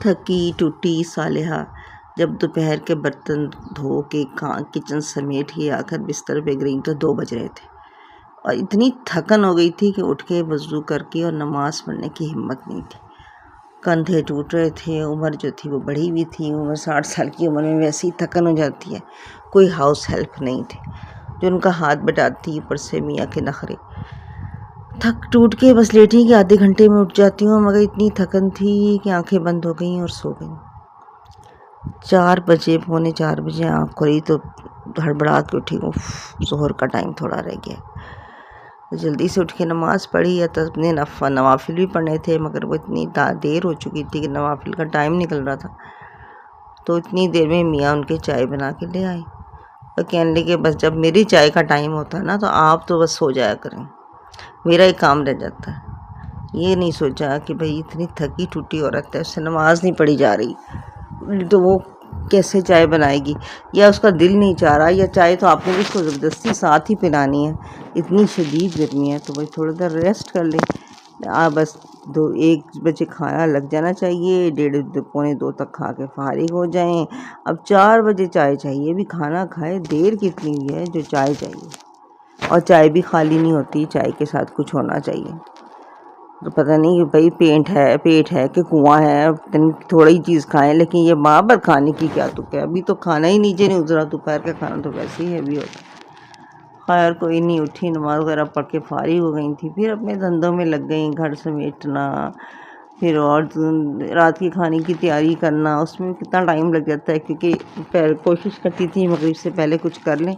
تھکی ٹوٹی صالحہ جب دوپہر کے برتن دھو کے کچن سمیٹ کے آ کر بستر پہ گریں تو 2 بج رہے تھے، اور اتنی تھکن ہو گئی تھی کہ اٹھ کے وضو کر کے اور نماز پڑھنے کی ہمت نہیں تھی۔ کندھے ٹوٹ رہے تھے، عمر جو تھی وہ بڑھی ہوئی تھی، عمر 60 سال کی عمر میں ویسی تھکن ہو جاتی ہے۔ کوئی ہاؤس ہیلپ نہیں تھی جو ان کا ہاتھ بٹاتی، اوپر سے میاں کے نخرے۔ تھک ٹوٹ کے بس لیٹی کہ آدھے گھنٹے میں اٹھ جاتی ہوں، مگر اتنی تھکن تھی کہ آنکھیں بند ہو گئیں اور سو گئیں۔ 4 بجے، پونے 4 بجے آنکھ کھلی تو ہڑبڑا کے اٹھی، ظہر کا ٹائم تھوڑا رہ گیا۔ جلدی سے اٹھ کے نماز پڑھی، یا تو اپنے نوافل بھی پڑھنے تھے، مگر وہ اتنی دیر ہو چکی تھی کہ نوافل کا ٹائم نکل رہا تھا۔ تو اتنی دیر میں میاں ان کے چائے بنا کے لے آئے اور کہنے لگے بس جب میری چائے کا ٹائم ہوتا ہے نا تو آپ تو بس سو جایا کریں، میرا ایک کام رہ جاتا ہے۔ یہ نہیں سوچا کہ بھئی اتنی تھکی ٹوٹی عورت ہے، اس سے نماز نہیں پڑھی جا رہی، تو وہ کیسے چائے بنائے گی، یا اس کا دل نہیں چاہ رہا، یا چائے تو آپ نے بھی اس کو زبردستی ساتھ ہی پلانی ہے، اتنی شدید گرمی ہے، تو بھائی تھوڑا دیر ریسٹ کر لیں۔ بس 1 بجے کھانا لگ جانا چاہیے، 1:30 پونے 2 تک کھا کے فارغ ہو جائیں۔ اب 4 بجے چائے چاہیے، بھی کھانا کھائے، دیر کتنی ہوئی ہے جو چائے چاہیے، اور چائے بھی خالی نہیں ہوتی، چائے کے ساتھ کچھ ہونا چاہیے۔ تو پتہ نہیں کہ بھئی پیٹ ہے کہ کنواں ہے، تھوڑی چیز کھائیں، لیکن یہ ماں پر کھانے کی کیا تک ہے، ابھی تو کھانا ہی نیچے نہیں اترا، دوپہر کا کھانا تو ویسے ہی ہیوی ہوتا ہے۔ خیر کوئی نہیں، اٹھی نماز وغیرہ پڑھ کے فارغ ہو گئی تھی، پھر اپنے دھندوں میں لگ گئیں، گھر سمیٹنا، پھر اور رات کی کھانے کی تیاری کرنا، اس میں کتنا ٹائم لگ جاتا ہے، کیونکہ کوشش کرتی تھی مغرب سے پہلے کچھ کر لیں،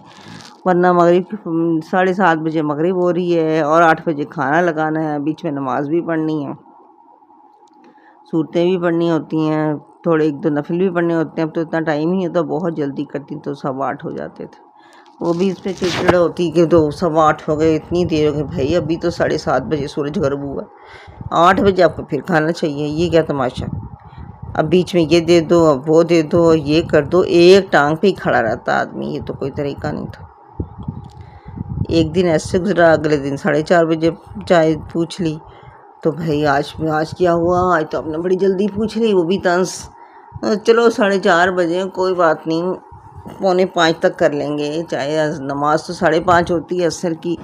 ورنہ مغرب 7:30 بجے مغرب ہو رہی ہے اور 8 بجے کھانا لگانا ہے، بیچ میں نماز بھی پڑھنی ہے، سورتیں بھی پڑھنی ہوتی ہیں، تھوڑے 1-2 نفل بھی پڑھنے ہوتے ہیں۔ اب تو اتنا ٹائم ہی ہوتا، بہت جلدی کرتی تو 8:15 ہو جاتے تھے، وہ بھی اس پہ چڑچڑ ہوتی کہ تو 8:15 ہو گئے، اتنی دیر ہو گئی، بھائی ابھی تو 7:30 بجے سورج غروب ہوا، 8 بجے آپ کو پھر کھانا چاہیے، یہ کیا تماشا، اب بیچ میں یہ دے دو، اب وہ دے دو، یہ کر دو، ایک ٹانگ پہ ہی کھڑا رہتا آدمی، یہ تو کوئی طریقہ نہیں تھا۔ ایک دن ایسے گزرا، اگلے دن 4:30 بجے چائے پوچھ لی، تو بھائی آج کیا ہوا، آج تو آپ نے بڑی جلدی پوچھ لی، وہ بھی طنز، چلو 4:30 بجے کوئی بات نہیں، 4:45 تک کر لیں گے، چاہے نماز تو 5:30 ہوتی ہے عصر کی،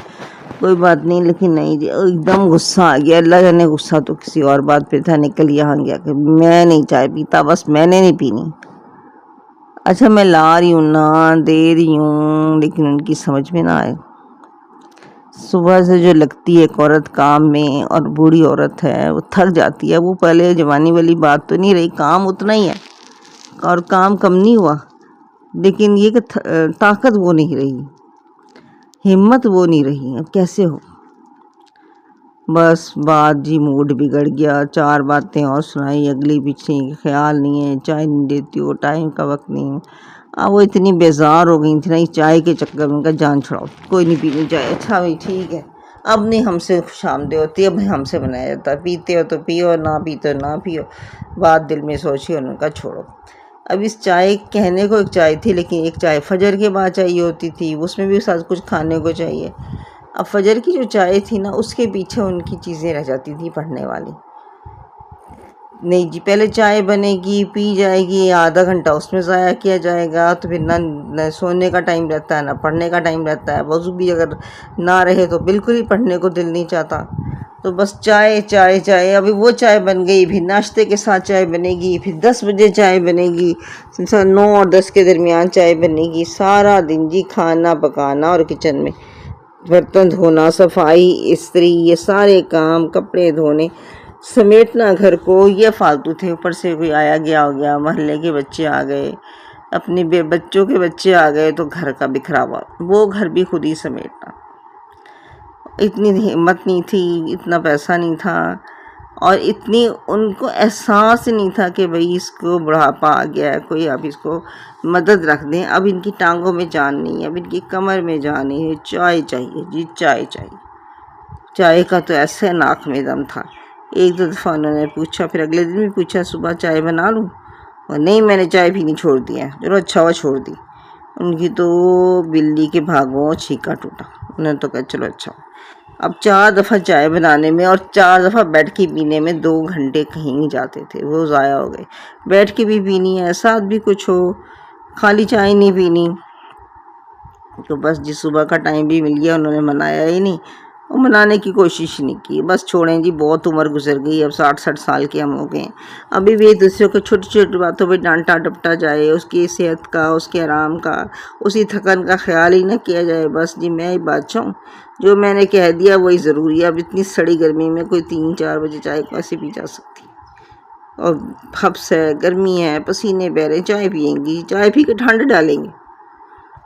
کوئی بات نہیں، لیکن نہیں جی، ایک دم غصہ آ گیا، اللہ جانے غصہ تو کسی اور بات پہ تھا، نکل یہاں گیا کہ میں نہیں چائے پیتا، بس میں نے نہیں پینی۔ اچھا میں لا رہی ہوں نا، دے رہی ہوں، لیکن ان کی سمجھ میں نہ آئے۔ صبح سے جو لگتی ہے ایک عورت کام میں، اور بوڑھی عورت ہے وہ تھک جاتی ہے، وہ پہلے جوانی والی بات تو نہیں رہی، کام اتنا ہی ہے اور کام کم نہیں ہوا، لیکن یہ کہ طاقت وہ نہیں رہی، ہمت وہ نہیں رہی، اب کیسے ہو۔ بس بات جی موڈ بگڑ گیا، 4 باتیں اور سنائی، اگلی پچھلی خیال نہیں ہے، چائے نہیں دیتی ہو، ٹائم کا وقت نہیں۔ وہ اتنی بیزار ہو گئی تھی نا اس چائے کے چکر میں، کہ جان چھڑاؤ، کوئی نہیں پینی چائے، اچھا بھائی ٹھیک ہے، اب نہیں ہم سے خوشامدید ہوتی، اب ہم سے بنایا جاتا ہے، پیتے ہو تو پیو، نہ پیتے ہو نہ پیو، بات دل میں سوچی، انہوں نے کہا چھوڑو۔ اب اس چائے کہنے کو ایک چائے تھی، لیکن ایک چائے فجر کے بعد چاہیے ہوتی تھی، اس میں بھی ساتھ کچھ کھانے کو چاہیے۔ اب فجر کی جو چائے تھی نا، اس کے پیچھے ان کی چیزیں رہ جاتی تھیں پڑھنے والی، نہیں جی پہلے چائے بنے گی، پی جائے گی، آدھا گھنٹہ اس میں ضائع کیا جائے گا، تو پھر نہ سونے کا ٹائم رہتا ہے نہ پڑھنے کا ٹائم رہتا ہے، وضو بھی اگر نہ رہے تو بالکل ہی پڑھنے کو دل نہیں چاہتا، تو بس چائے چائے چائے۔ ابھی وہ چائے بن گئی، پھر ناشتے کے ساتھ چائے بنے گی، پھر 10 بجے چائے بنے گی، 9 اور 10 کے درمیان چائے بنے گی، سارا دن جی کھانا پکانا اور کچن میں برتن دھونا، صفائی، استری، یہ سارے کام، کپڑے دھونے، سمیٹنا گھر کو، یہ فالتو تھے۔ اوپر سے کوئی آیا گیا ہو گیا، محلے کے بچے آ گئے، اپنے بچوں کے بچے آ گئے، تو گھر کا بکھراوا، وہ گھر بھی خود ہی سمیٹنا۔ اتنی ہمت نہیں تھی، اتنا پیسہ نہیں تھا، اور اتنی ان کو احساس نہیں تھا کہ بھئی اس کو بڑھاپا آ گیا ہے، کوئی اب اس کو مدد رکھ دیں، اب ان کی ٹانگوں میں جان نہیں ہے، اب ان کی کمر میں جان نہیں ہے، چائے چاہیے جی چائے چاہیے۔ چائے کا تو ایسے ناک میں دم تھا، 1-2 دفعہ انہوں نے پوچھا، پھر اگلے دن بھی پوچھا صبح چائے بنا لوں، اور نہیں میں نے چائے پینی چھوڑ دی ہے، چلو اچھا ہوا چھوڑ دی۔ ان کی تو بلی کے بھاگوں چھینکا ٹوٹا، انہوں نے تو کہا چلو اچھا۔ اب 4 دفعہ چائے بنانے میں اور 4 دفعہ بیٹھ کے پینے میں 2 گھنٹے کہیں نہیں جاتے تھے، وہ ضائع ہو گئے۔ بیٹھ کے بھی پینی ہے، ساتھ بھی کچھ ہو، خالی چائے نہیں پینی۔ تو بس جی صبح کا ٹائم بھی مل گیا، انہوں نے منایا ہی نہیں اور منانے کی کوشش ہی نہیں کی۔ بس چھوڑیں جی، بہت عمر گزر گئی، اب 60 سال کے ہم ہو گئے ہیں۔ ابھی بھی ایک دوسرے کو چھوٹی چھوٹی باتوں پہ ڈانٹا ڈپٹا جائے، اس کی صحت کا، اس کے آرام کا، اسی تھکن کا خیال ہی نہ کیا جائے۔ بس جی میں ہی بادشاہ ہوں، جو میں نے کہہ دیا وہی ضروری ہے۔ اب اتنی سڑی گرمی میں کوئی 3-4 بجے چائے کیسے پی جا سکتی؟ اور حبس ہے، گرمی ہے، پسینے بہ رہے، چائے پئیں گی، چائے پی کے ٹھنڈ ڈالیں گے۔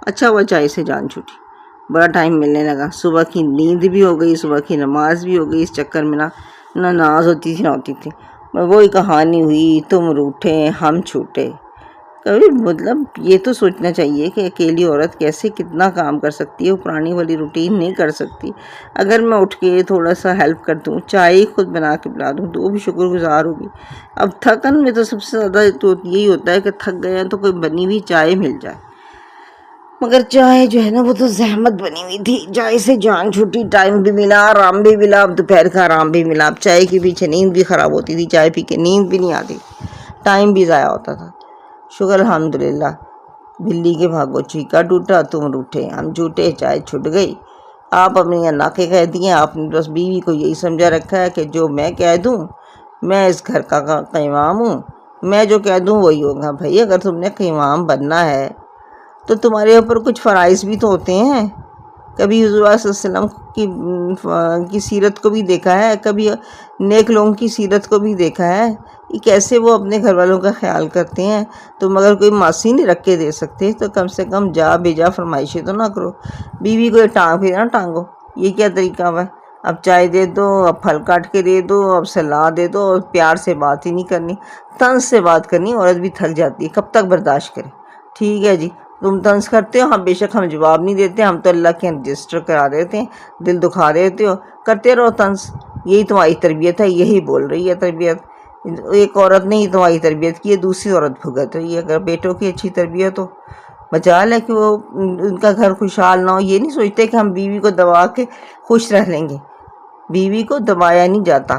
اچھا ہوا چائے سے جان چھوٹی، بڑا ٹائم ملنے لگا، صبح کی نیند بھی ہو گئی، صبح کی نماز بھی ہو گئی۔ اس چکر میں نہ ناز ہوتی تھی نہ ہوتی تھی، وہی کہانی ہوئی، تم روٹھے ہم چھوٹے۔ کبھی مطلب یہ تو سوچنا چاہیے کہ اکیلی عورت کیسے کتنا کام کر سکتی ہے، وہ پرانی والی روٹین نہیں کر سکتی۔ اگر میں اٹھ کے تھوڑا سا ہیلپ کر دوں، چائے خود بنا کے پلا دوں تو وہ بھی شکر گزار ہوگی۔ اب تھکن میں تو سب سے زیادہ تو یہی ہوتا ہے کہ تھک گئے ہیں تو کوئی بنی ہوئی چائے مل جائے، مگر چائے جو ہے نا وہ تو زحمت بنی ہوئی تھی۔ چائے سے جان چھوٹی، ٹائم بھی ملا، آرام بھی ملا، اب دوپہر کا آرام بھی ملا۔ اب چائے کے پیچھے نیند بھی خراب ہوتی تھی، چائے پی کے نیند بھی نہیں آتی، ٹائم بھی ضائع ہوتا تھا۔ شکر الحمدللہ، بلی کے بھاگو چیکا ٹوٹا، تم روٹھے ہم جھوٹے، چائے چھٹ گئی۔ آپ اپنی ناکے کہہ دیے، آپ نے بس بیوی کو یہی سمجھا رکھا ہے کہ جو میں کہہ دوں، میں اس گھر کا قیوام ہوں، میں جو کہہ دوں وہی ہوگا۔ بھائی اگر تم نے قیوام بننا ہے تو تمہارے اوپر کچھ فرائض بھی تو ہوتے ہیں۔ کبھی حضور صلی اللہ علیہ وسلم کی سیرت کو بھی دیکھا ہے، کبھی نیک لوگوں کی سیرت کو بھی دیکھا ہے کہ کیسے وہ اپنے گھر والوں کا خیال کرتے ہیں۔ تم اگر کوئی ماسی نہیں رکھ کے دے سکتے تو کم سے کم جا بھیجا فرمائشیں تو نہ کرو۔ بیوی کو ٹانگ پھر نہ ٹانگو، یہ کیا طریقہ ہے؟ اب چائے دے دو، اب پھل کاٹ کے دے دو، اب سلاد دے دو، اور پیار سے بات ہی نہیں کرنی، طنز سے بات کرنی۔ عورت بھی تھک جاتی ہے، کب تک برداشت کرے؟ ٹھیک ہے جی، تم طنز کرتے ہو، ہم بے شک ہم جواب نہیں دیتے، ہم تو اللہ کے رجسٹر کرا دیتے ہیں، دل دکھا دیتے ہو، کرتے رہو طنز، یہی تمہاری تربیت ہے، یہی بول رہی ہے تربیت۔ ایک عورت نے ہی تمہاری تربیت کی ہے، دوسری عورت بھگت رہی ہے۔ اگر بیٹوں کی اچھی تربیت ہو، مجال ہے کہ وہ ان کا گھر خوشحال نہ ہو۔ یہ نہیں سوچتے کہ ہم بیوی کو دبا کے خوش رہ لیں گے، بیوی کو دبایا نہیں جاتا،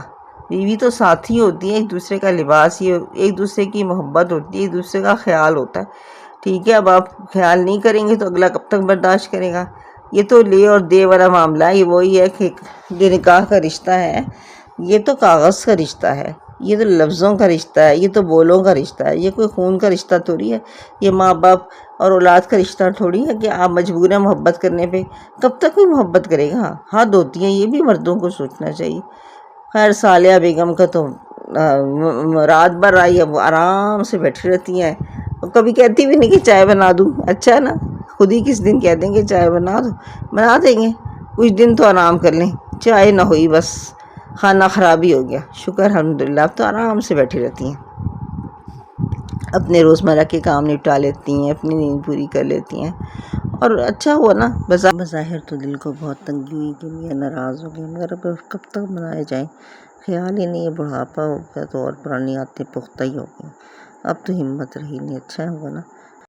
بیوی تو ساتھی ہوتی ہے، ایک دوسرے کا لباس، یہ ایک دوسرے کی محبت ہوتی ہے، ایک دوسرے کا خیال ہوتا ہے۔ ٹھیک ہے، اب آپ خیال نہیں کریں گے تو اگلا کب تک برداشت کرے گا؟ یہ تو لے اور دے والا معاملہ ہے۔ یہ وہی ہے کہ جو نکاح کا رشتہ ہے یہ تو کاغذ کا رشتہ ہے، یہ تو لفظوں کا رشتہ ہے، یہ تو بولوں کا رشتہ ہے، یہ کوئی خون کا رشتہ تھوڑی ہے، یہ ماں باپ اور اولاد کا رشتہ تھوڑی ہے کہ آپ مجبور ہیں محبت کرنے پہ۔ کب تک کوئی محبت کرے گا؟ حد ہوتی ہے، یہ بھی مردوں کو سوچنا چاہیے۔ خیر صالحہ بیگم کا تو رات بھر آئی، اب آرام سے بیٹھی رہتی ہیں، کبھی کہتی بھی نہیں کہ چائے بنا دوں۔ اچھا ہے نا، خود ہی کس دن کہہ دیں کہ چائے بنا دو، بنا دیں گے، کچھ دن تو آرام کر لیں۔ چائے نہ ہوئی بس کھانا خراب ہی ہو گیا۔ شکر الحمدللہ، اب تو آرام سے بیٹھی رہتی ہیں، اپنے روزمرہ کے کام نپٹا لیتی ہیں، اپنی نیند پوری کر لیتی ہیں، اور اچھا ہوا نا۔ بظاہر تو دل کو بہت تنگی ہوئی کہ میاں ناراض ہو گئے، مگر اب کب تک منائے جائیں؟ خیال ہی نہیں ہے، بڑھاپا ہو گیا تو اور پرانی عادتیں پختہ ہی ہو گئی، اب تو ہمت رہی نہیں۔ اچھا ہوا نا